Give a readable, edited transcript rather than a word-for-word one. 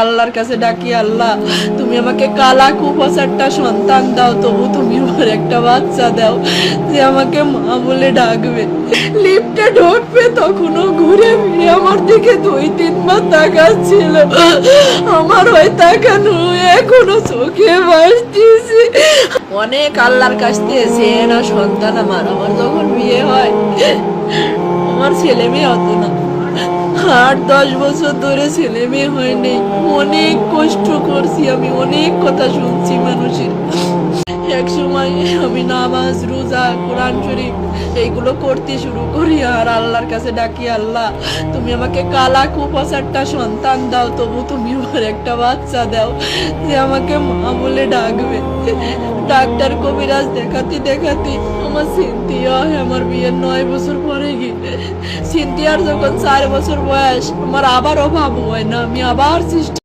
আল্লাহর কাছে ডাকি, আল্লাহ তুমি আমাকে কালা কুপোষারটা সন্তান দাও, তবু তুমি আমার একটা বাচ্চা দাও যে আমাকে মা বলে ডাকবে। লিফটে ঢুকবে তখনও ঘুরে ফিরে আমার দিকে 2-3 বার তাকাচ্ছিল। আমার ওই তাকানো এখনো চোখে ভাসতেছে। অনেক আল্লাহর কাছ থেকে চেয়ে না সন্তান আমার। আমার যখন বিয়ে হয় আমার ছেলে মেয়ে হতো না, 8-10 বছর ধরে ছেলে মেয়ে হয়নি। অনেক কষ্ট করছি আমি, অনেক কথা শুনছি মানুষের। এক সময় আমি নামাজ রোজা কোরআন শরীফ এইগুলো করতে শুরু করি আর আল্লাহর কাছে ডাকি, আল্লাহ তুমি আমাকে কালা কুপোষারটা সন্তান দাও, তবু তুমি আমার একটা বাচ্চা দাও যে আমাকে মা বলে ডাকবে। ডাক্তার কবিরাজ দেখাতে দেখাতে আমার সিনথিয়া হয়। আমার বিয়ের 9 বছর পরে গিয়ে সিনথিয়ার যখন 4 বছর বয়স, আমার আবার অভাব হয় না, আমি আবার